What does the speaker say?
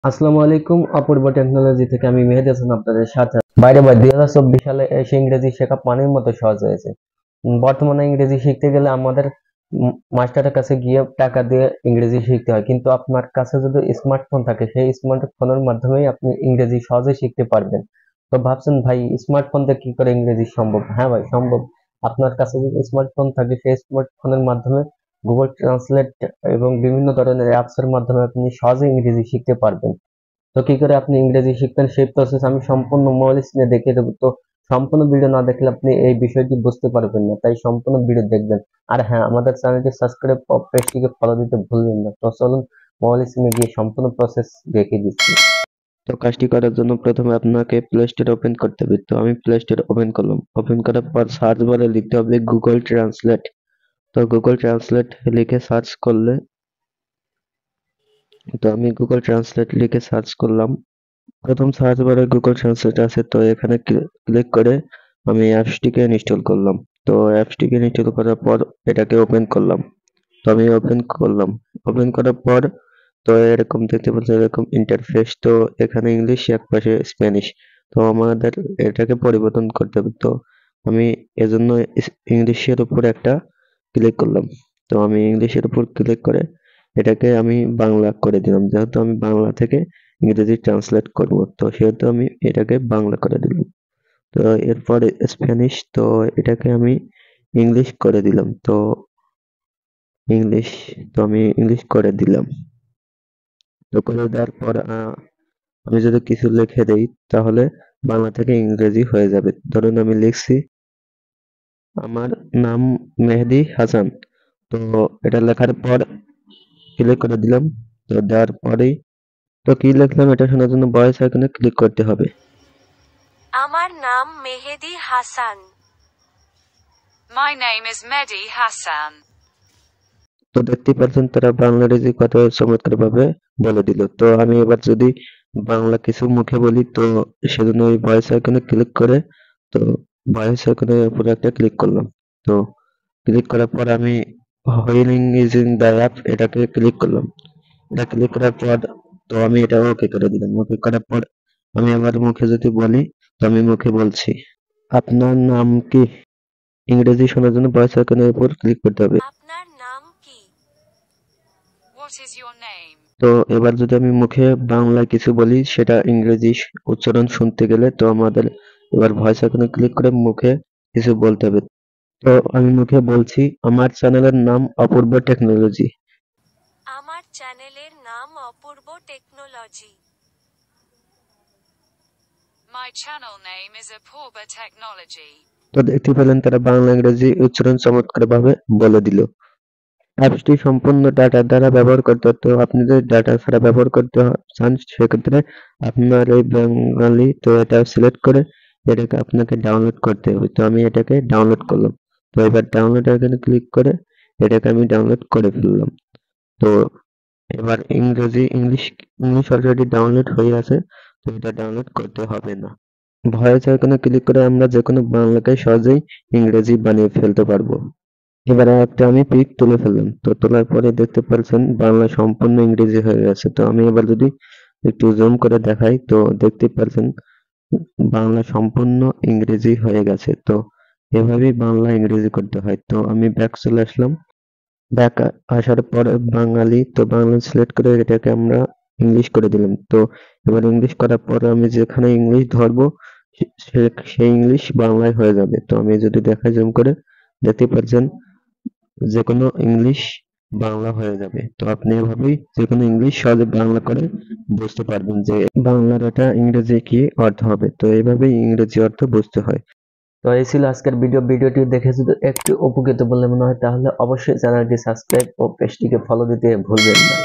আসসালামু আলাইকুম। অপূর্ব টেকনোলজি থেকে আমি মেহেদি হাসান আপনাদের সাথে। বাইরে ভাই 2024 সালে এসে ইংরেজি শেখা পানির মতো সহজ হয়েছে। বর্তমানে ইংরেজি শিখতে গেলে আমাদের মাস্টারের কাছে গিয়ে টাকা দিয়ে ইংরেজি শিখতে হয়, কিন্তু আপনার কাছে যদি স্মার্টফোন থাকে সেই স্মার্টফোনের মাধ্যমেই আপনি ইংরেজি সহজে শিখতে পারবেন। তো ভাবছেন ভাই স্মার্টফোন দিয়ে কি করে ইংরেজি সম্ভব? হ্যাঁ ভাই সম্ভব। আপনার কাছে যদি স্মার্টফোন থাকে সেই স্মার্টফোনের মাধ্যমে গুগল ট্রান্সলেট এবং বিভিন্ন ধরনের অ্যাপস এর মাধ্যমে আপনি সহজে ইংরেজি শিখতে পারবেন। তো কি করে আপনি ইংরেজি শিখবেন সেই প্রসেস আমি সম্পূর্ণ মোবাইল স্ক্রিনে দেখিয়ে দেবো। তো সম্পূর্ণ ভিডিও না দেখলে আপনি এই বিষয়টি বুঝতে পারবেন না, তাই সম্পূর্ণ ভিডিও দেখবেন। আর হ্যাঁ, আমাদের চ্যানেলটি সাবস্ক্রাইব ও পেজটিকে ফলো দিতে ভুলবেন না। তো চলুন মোবাইল স্ক্রিনে গিয়ে সম্পূর্ণ প্রসেস দেখিয়ে দিচ্ছি। তো কাজটি করার জন্য প্রথমে আপনাকে প্লে স্টোর ওপেন করতে হবে। তো আমি প্লে স্টোর ওপেন করলাম। ওপেন করার পর সার্চ বারে লিখতে হবে গুগল ট্রান্সলেট। তো গুগল ট্রান্সলেট লিখে সার্চ করলে, তো আমি গুগল ট্রান্সলেট লিখে সার্চ করলাম। প্রথম সার্চ বারে গুগল ট্রান্সলেট আছে, তো এখানে ক্লিক করে আমি অ্যাপসটিকে ইনস্টল করলাম। তো অ্যাপসটিকে ইনস্টল করার পর এটাকে ওপেন করলাম। তো আমি ওপেন করলাম। ওপেন করার পর তো এরকম দেখতে পাচ্ছেন, এরকম ইন্টারফেস। তো এখানে ইংলিশ, এক পাশে স্প্যানিশ। তো আমাদের এটাকে পরিবর্তন করতে হবে। তো আমি এজন্য ইংলিশের উপর একটা ক্লিক করলাম। তো আমি ইংলিশের উপর ক্লিক করে এটাকে আমি বাংলা করে দিলাম, যেহেতু আমি বাংলা থেকে ইংরেজি ট্রান্সলেট করব, তো সেহেতু আমি এটাকে বাংলা করে দিলাম। তো এরপরে স্প্যানিশ, তো এটাকে আমি ইংলিশ করে দিলাম। তো ইংলিশ, তো আমি ইংলিশ করে দিলাম। তো করে দেওয়ার পর আমি যদি কিছু লিখে দেই তাহলে বাংলা থেকে ইংরেজি হয়ে যাবে। ধরুন আমি লিখছি আমার নাম মেহেদি হাসান। তো এটা লেখার পর ক্লিক করে দিলাম। তো দেওয়ার পরেই, তো কি লিখলাম এটা শোনার জন্য ভয়েস আইকনে ক্লিক করতে হবে। আমার নাম Mehedi Hasan. My name is Mehdi Hassan. তো দেখতে পাচ্ছেন তারা বাংলা ইংরেজি কত চমৎকার ভাবে বলে দিল। তো আমি এবার যদি বাংলা কিছু মুখে বলি, তো সেজন্য ওই ভয়েস আইকনে ক্লিক করে, তো ভয়েস আইকনের উপরে একটা ক্লিক করলাম। তো ক্লিক করার পর আমি হোয়েলিং ইউজিং দ্য অ্যাপ এটাকে ক্লিক করলাম। এটা ক্লিক করার পর তো আমি এটা ওকে করে দিলাম। ওকে করার পর আমি আমার মুখে যদি বলি, তো আমি মুখে বলছি আপনার নাম কি? ইংরেজি শোনার জন্য ভয়েস আইকনের উপর ক্লিক করতে হবে। আপনার নাম কি? What is your name? তো এবার যদি আমি মুখে বাংলায় কিছু বলি সেটা ইংরেজি উচ্চারণ শুনতে গেলে তো আমাদের এবার ভয়েস আইকনে ক্লিক করে মুখে কিছু বলতে হবে। তো আমি মুখে বলছি আমার চ্যানেলের নাম অপূর্ব টেকনোলজি। আমার চ্যানেলের নাম অপূর্ব technology. My channel name is Apurba Technology. তো দেখতে পেলেন তারা বাংলা ইংরেজি উচ্চারণ চমৎকার ভাবে বলে দিল। অ্যাপসটি সম্পূর্ণ ডাটা দ্বারা ব্যবহার করতে হয়। তো আপনি যদি ডাটা ছাড়া ব্যবহার করতে চান সেক্ষেত্রে আপনার এই বাঙালি, তো এটা সিলেক্ট করে এটাকে আপনাকে ডাউনলোড করতে হবে। তো আমি এটাকে ডাউনলোড করলাম। তো এবার ডাউনলোড এখানে ক্লিক করে এটাকে আমি ডাউনলোড করে ফেললাম। তো এবার ইংলিশ অলরেডি ডাউনলোড হয়ে আছে, তো এটা ডাউনলোড করতে হবে না। ভয়েস আইকনে ক্লিক করে আমরা যেকোনো বাংলাকে সহজেই ইংরেজি বানিয়ে ফেলতে পারবো। এবারে একটা আমি পিক তুলে ফেললাম। তো তোলার পরে দেখতে পাচ্ছেন বাংলা সম্পূর্ণ ইংরেজি হয়ে গেছে। তো আমি এবার যদি একটু জুম করে দেখাই, তো দেখতে পাচ্ছেন বাংলা সম্পূর্ণ ইংরেজি হয়ে গেছে। তো এভাবেই বাংলা ইংরেজি করতে হয়। তো আমি ব্যাক চলে আসলাম। ব্যাক আসার পর বাঙালি, তো বাংলা সিলেক্ট করে এটাকে আমরা ইংলিশ করে দিলাম। তো এবার ইংলিশ করার পর আমি যেখানে ইংলিশ ধরবো সেই ইংলিশ বাংলায় হয়ে যাবে। তো আমি যদি দেখাই জুম করে, দেখতে পাচ্ছেন যেকোনো ইংলিশ বাংলা হয়ে যাবে। তো আপনি এভাবেই যেকোনো ইংলিশ সহজে বাংলা করে বুঝতে পারবেন যে বাংলার এটা ইংরেজি কি অর্থ হবে। তো এইভাবেই ইংরেজি অর্থ বুঝতে হয়। তো এই ছিল আজকের ভিডিওটি দেখে যদি একটু উপকৃত বলে মনে হয় তাহলে অবশ্যই চ্যানেলটি সাবস্ক্রাইব ও পেজটিকে ফলো দিতে ভুলবেন না।